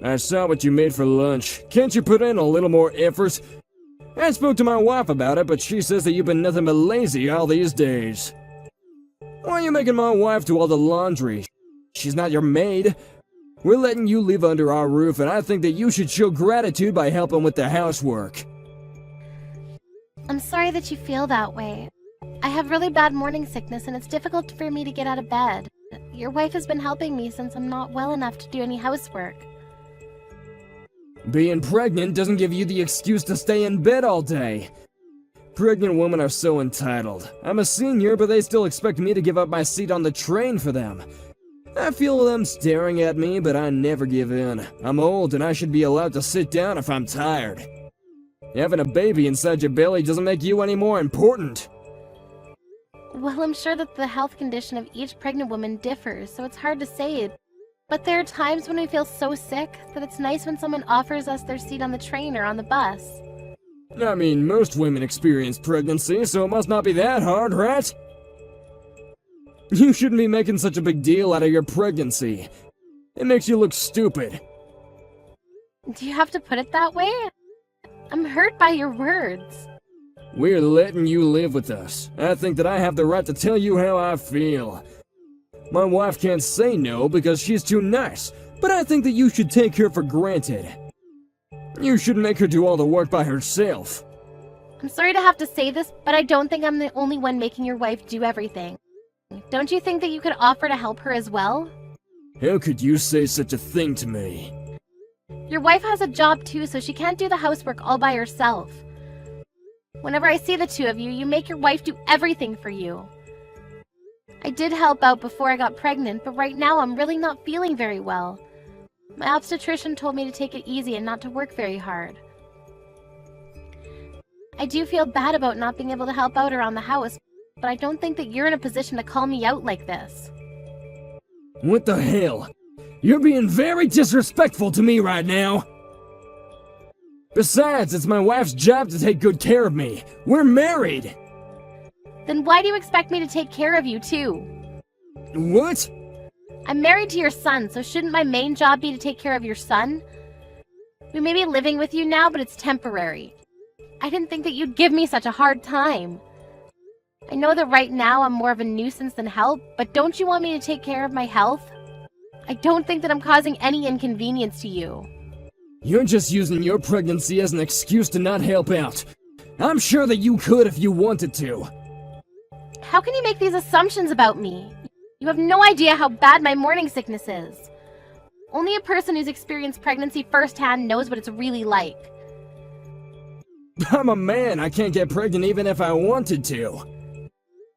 I saw what you made for lunch. Can't you put in a little more effort? I spoke to my wife about it, but she says that you've been nothing but lazy all these days. Why are you making my wife do all the laundry? She's not your maid. We're letting you live under our roof, and I think that you should show gratitude by helping with the housework. I'm sorry that you feel that way. I have really bad morning sickness, and it's difficult for me to get out of bed. Your wife has been helping me since I'm not well enough to do any housework. Being pregnant doesn't give you the excuse to stay in bed all day. Pregnant women are so entitled. I'm a senior, but they still expect me to give up my seat on the train for them. I feel them staring at me, but I never give in. I'm old and I should be allowed to sit down if I'm tired. Having a baby inside your belly doesn't make you any more important. Well, I'm sure that the health condition of each pregnant woman differs, so it's hard to say. But there are times when we feel so sick that it's nice when someone offers us their seat on the train or on the bus. I mean, most women experience pregnancy, so it must not be that hard, right? You shouldn't be making such a big deal out of your pregnancy. It makes you look stupid. Do you have to put it that way? I'm hurt by your words. We're letting you live with us. I think that I have the right to tell you how I feel. My wife can't say no because she's too nice, but I think that you should take her for granted. You shouldn't make her do all the work by herself. I'm sorry to have to say this, but I don't think I'm the only one making your wife do everything. Don't you think that you could offer to help her as well? How could you say such a thing to me? Your wife has a job too, so she can't do the housework all by herself. Whenever I see the two of you, you make your wife do everything for you. I did help out before I got pregnant, but right now I'm really not feeling very well. My obstetrician told me to take it easy and not to work very hard. I do feel bad about not being able to help out around the house, but I don't think that you're in a position to call me out like this. What the hell? You're being very disrespectful to me right now. Besides, it's my wife's job to take good care of me. We're married. Then why do you expect me to take care of you too? What? I'm married to your son, so shouldn't my main job be to take care of your son? We may be living with you now, but it's temporary. I didn't think that you'd give me such a hard time. I know that right now I'm more of a nuisance than help, but don't you want me to take care of my health? I don't think that I'm causing any inconvenience to you. You're just using your pregnancy as an excuse to not help out. I'm sure that you could if you wanted to. How can you make these assumptions about me? You have no idea how bad my morning sickness is. Only a person who's experienced pregnancy firsthand knows what it's really like. I'm a man. I can't get pregnant even if I wanted to.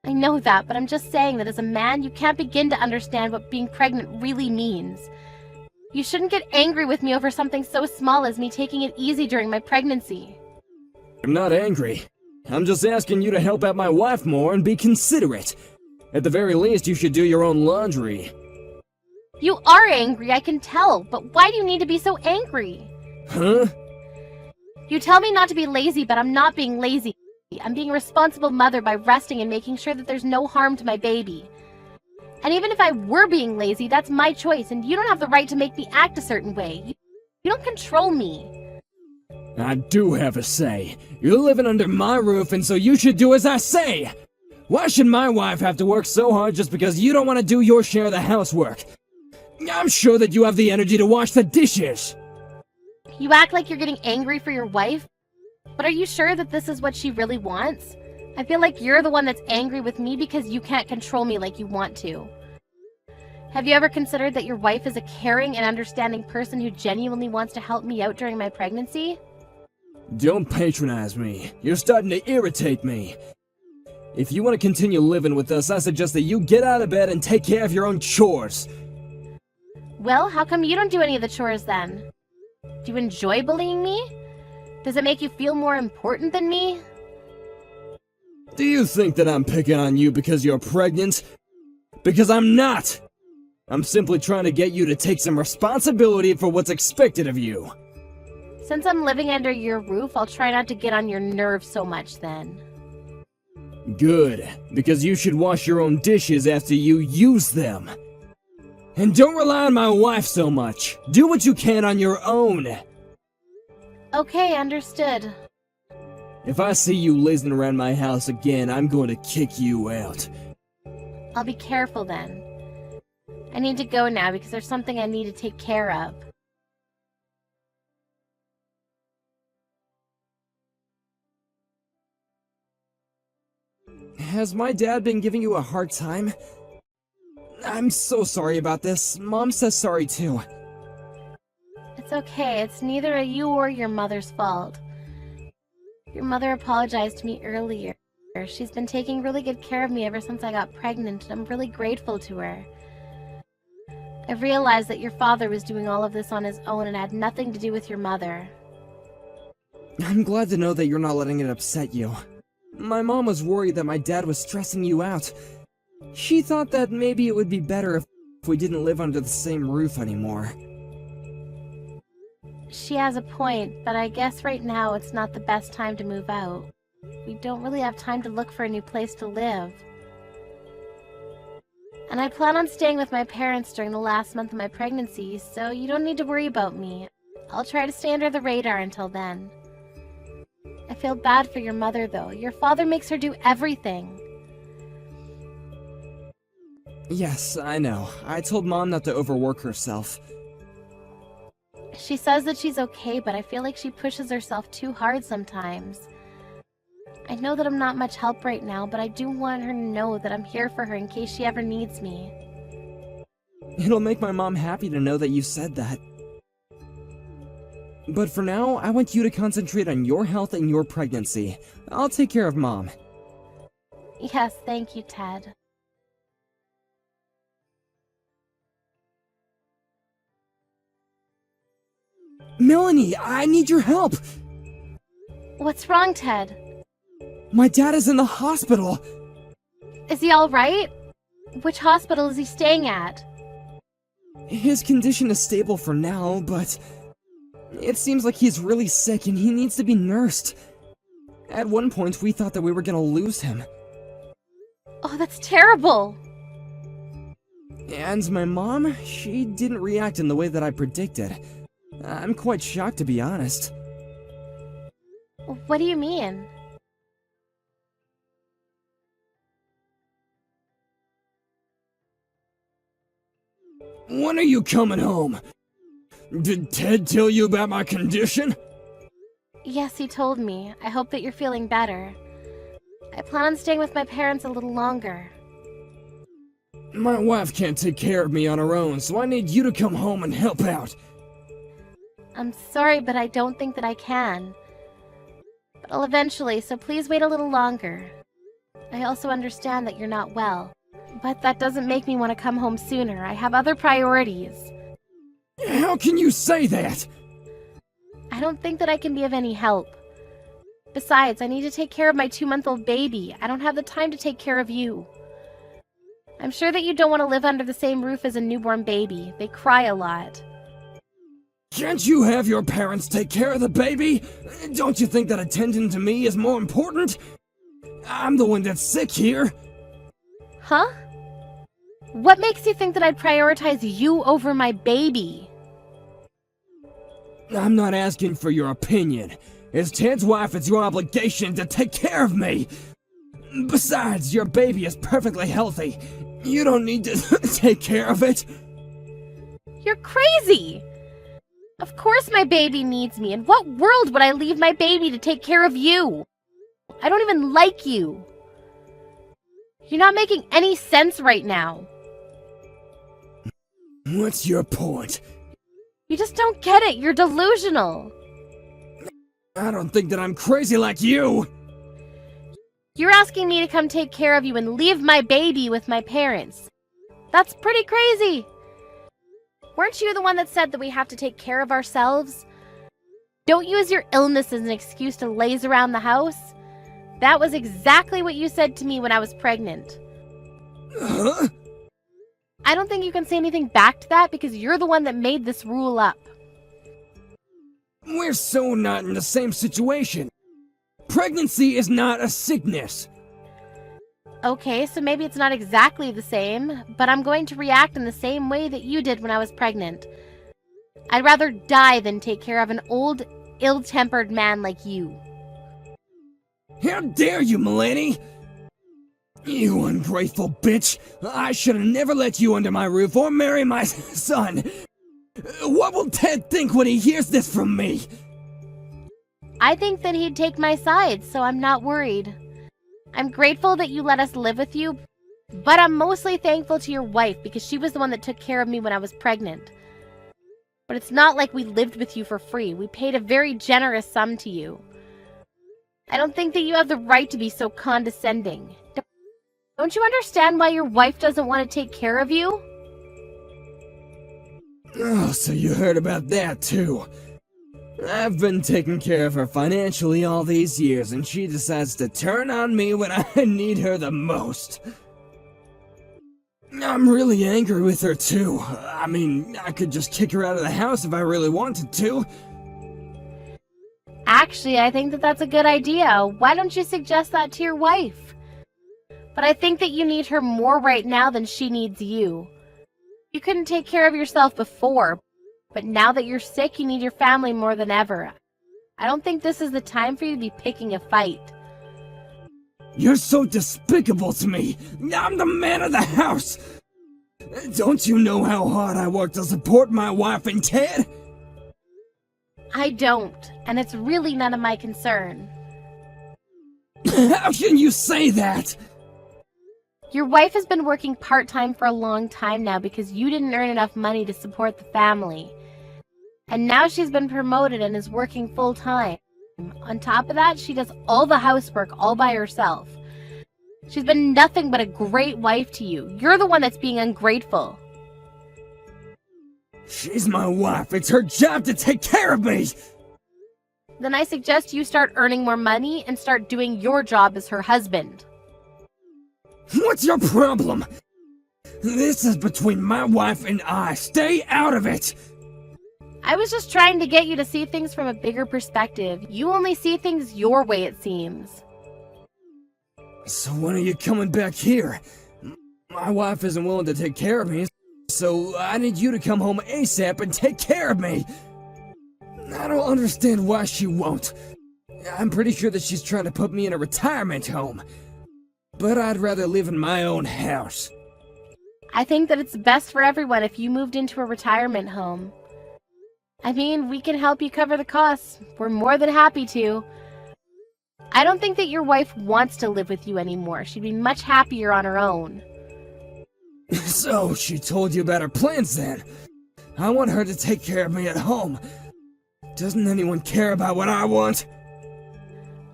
I know that, but I'm just saying that as a man, you can't begin to understand what being pregnant really means. You shouldn't get angry with me over something so small as me taking it easy during my pregnancy. I'm not angry. I'm just asking you to help out my wife more and be considerate. At the very least, you should do your own laundry. You are angry, I can tell, but why do you need to be so angry? Huh? You tell me not to be lazy, but I'm not being lazy. I'm being a responsible mother by resting and making sure that there's no harm to my baby. And even if I were being lazy, that's my choice, and you don't have the right to make me act a certain way. You don't control me. I do have a say. You're living under my roof, and so you should do as I say. Why should my wife have to work so hard just because you don't want to do your share of the housework? I'm sure that you have the energy to wash the dishes. You act like you're getting angry for your wife, but are you sure that this is what she really wants? I feel like you're the one that's angry with me because you can't control me like you want to. Have you ever considered that your wife is a caring and understanding person who genuinely wants to help me out during my pregnancy? Don't patronize me. You're starting to irritate me. If you want to continue living with us, I suggest that you get out of bed and take care of your own chores. Well, how come you don't do any of the chores then? Do you enjoy bullying me? Does it make you feel more important than me? Do you think that I'm picking on you because you're pregnant? Because I'm not! I'm simply trying to get you to take some responsibility for what's expected of you. Since I'm living under your roof, I'll try not to get on your nerves so much then. Good, because you should wash your own dishes after you use them. And don't rely on my wife so much. Do what you can on your own. Okay, understood. If I see you lazing around my house again, I'm going to kick you out. I'll be careful then. I need to go now because there's something I need to take care of. Has my dad been giving you a hard time? I'm so sorry about this. Mom says sorry too. It's okay. It's neither you or your mother's fault. Your mother apologized to me earlier. She's been taking really good care of me ever since I got pregnant, and I'm really grateful to her. I've realized that your father was doing all of this on his own and had nothing to do with your mother. I'm glad to know that you're not letting it upset you. My mom was worried that my dad was stressing you out. She thought that maybe it would be better if we didn't live under the same roof anymore. She has a point, but I guess right now it's not the best time to move out. We don't really have time to look for a new place to live. And I plan on staying with my parents during the last month of my pregnancy, so you don't need to worry about me. I'll try to stay under the radar until then. I feel bad for your mother, though. Your father makes her do everything. Yes, I know. I told Mom not to overwork herself. She says that she's okay, but I feel like she pushes herself too hard sometimes. I know that I'm not much help right now, but I do want her to know that I'm here for her in case she ever needs me. It'll make my mom happy to know that you said that. But for now, I want you to concentrate on your health and your pregnancy. I'll take care of Mom. Yes, thank you, Ted. Melanie, I need your help! What's wrong, Ted? My dad is in the hospital! Is he alright? Which hospital is he staying at? His condition is stable for now, but it seems like he's really sick and he needs to be nursed. At one point, we thought that we were gonna lose him. Oh, that's terrible! And my mom, she didn't react in the way that I predicted. I'm quite shocked, to be honest. What do you mean? When are you coming home? Did Ted tell you about my condition? Yes, he told me. I hope that you're feeling better. I plan on staying with my parents a little longer. My wife can't take care of me on her own, so I need you to come home and help out. I'm sorry, but I don't think that I can. But I'll eventually, so please wait a little longer. I also understand that you're not well. But that doesn't make me want to come home sooner. I have other priorities. How can you say that? I don't think that I can be of any help. Besides, I need to take care of my 2-month-old baby. I don't have the time to take care of you. I'm sure that you don't want to live under the same roof as a newborn baby. They cry a lot. Can't you have your parents take care of the baby? Don't you think that attending to me is more important? I'm the one that's sick here. Huh? What makes you think that I'd prioritize you over my baby? I'm not asking for your opinion. As Ted's wife, it's your obligation to take care of me. Besides, your baby is perfectly healthy. You don't need to take care of it. You're crazy! Of course my baby needs me. In what world would I leave my baby to take care of you? I don't even like you. You're not making any sense right now. What's your point? You just don't get it. You're delusional. I don't think that I'm crazy like you. You're asking me to come take care of you and leave my baby with my parents. That's pretty crazy. Weren't you the one that said that we have to take care of ourselves? Don't use your illness as an excuse to laze around the house. That was exactly what you said to me when I was pregnant. Huh? I don't think you can say anything back to that because you're the one that made this rule up. We're so not in the same situation. Pregnancy is not a sickness. Okay, so maybe it's not exactly the same, but I'm going to react in the same way that you did when I was pregnant. I'd rather die than take care of an old, ill-tempered man like you. How dare you, Melanie! You ungrateful bitch! I should have never let you under my roof or marry my son! What will Ted think when he hears this from me? I think that he'd take my side, so I'm not worried. I'm grateful that you let us live with you, but I'm mostly thankful to your wife because she was the one that took care of me when I was pregnant. But it's not like we lived with you for free. We paid a very generous sum to you. I don't think that you have the right to be so condescending. Don't you understand why your wife doesn't want to take care of you? Oh, so you heard about that too. I've been taking care of her financially all these years, and she decides to turn on me when I need her the most. I'm really angry with her too. I mean, I could just kick her out of the house if I really wanted to. Actually, I think that that's a good idea. Why don't you suggest that to your wife? But I think that you need her more right now than she needs you. You couldn't take care of yourself before, but now that you're sick, you need your family more than ever. I don't think this is the time for you to be picking a fight. You're so despicable to me. I'm the man of the house. Don't you know how hard I work to support my wife and Ted? I don't, and it's really none of my concern. How can you say that? Your wife has been working part-time for a long time now because you didn't earn enough money to support the family. And now she's been promoted and is working full-time. On top of that, she does all the housework all by herself. She's been nothing but a great wife to you. You're the one that's being ungrateful. She's my wife. It's her job to take care of me. Then I suggest you start earning more money and start doing your job as her husband. What's your problem? This is between my wife and I. Stay out of it. I was just trying to get you to see things from a bigger perspective. You only see things your way, it seems. So when are you coming back here? My wife isn't willing to take care of me, so I need you to come home ASAP and take care of me. I don't understand why she won't. I'm pretty sure that she's trying to put me in a retirement home. But I'd rather live in my own house. I think that it's best for everyone if you moved into a retirement home. I mean, we can help you cover the costs. We're more than happy to. I don't think that your wife wants to live with you anymore. She'd be much happier on her own. So, she told you about her plans then? I want her to take care of me at home. Doesn't anyone care about what I want?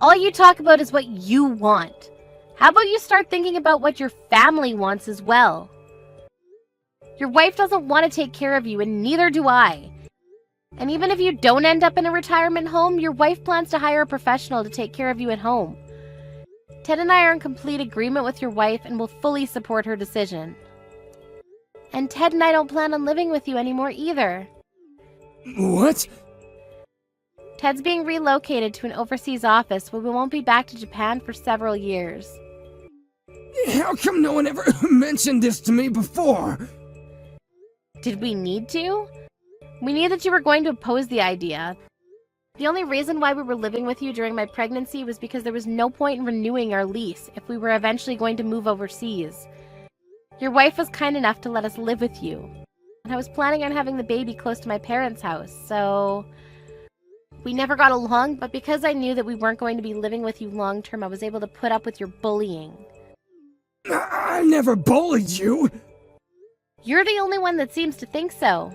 All you talk about is what you want. How about you start thinking about what your family wants as well? Your wife doesn't want to take care of you, and neither do I. And even if you don't end up in a retirement home, your wife plans to hire a professional to take care of you at home. Ted and I are in complete agreement with your wife and will fully support her decision. And Ted and I don't plan on living with you anymore either. What? Ted's being relocated to an overseas office where we won't be back to Japan for several years. How come no one ever mentioned this to me before? Did we need to? We knew that you were going to oppose the idea. The only reason why we were living with you during my pregnancy was because there was no point in renewing our lease if we were eventually going to move overseas. Your wife was kind enough to let us live with you. And I was planning on having the baby close to my parents' house, so... We never got along, but because I knew that we weren't going to be living with you long term, I was able to put up with your bullying. I never bullied you! You're the only one that seems to think so.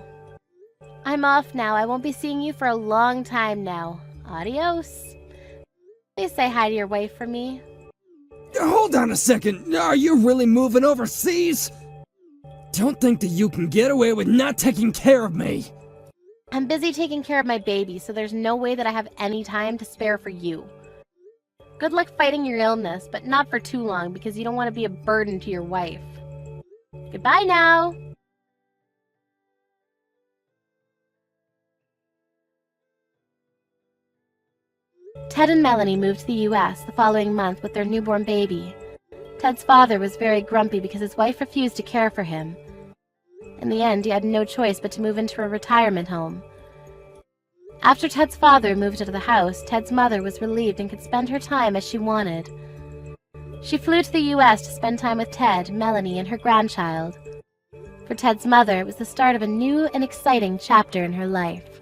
I'm off now. I won't be seeing you for a long time now. Adios. Please say hi to your wife for me. Hold on a second. Are you really moving overseas? Don't think that you can get away with not taking care of me. I'm busy taking care of my baby, so there's no way that I have any time to spare for you. Good luck fighting your illness, but not for too long because you don't want to be a burden to your wife. Goodbye now. Ted and Melanie moved to the US the following month with their newborn baby. Ted's father was very grumpy because his wife refused to care for him. In the end, he had no choice but to move into a retirement home. After Ted's father moved out of the house, Ted's mother was relieved and could spend her time as she wanted. She flew to the US to spend time with Ted, Melanie, and her grandchild. For Ted's mother, it was the start of a new and exciting chapter in her life.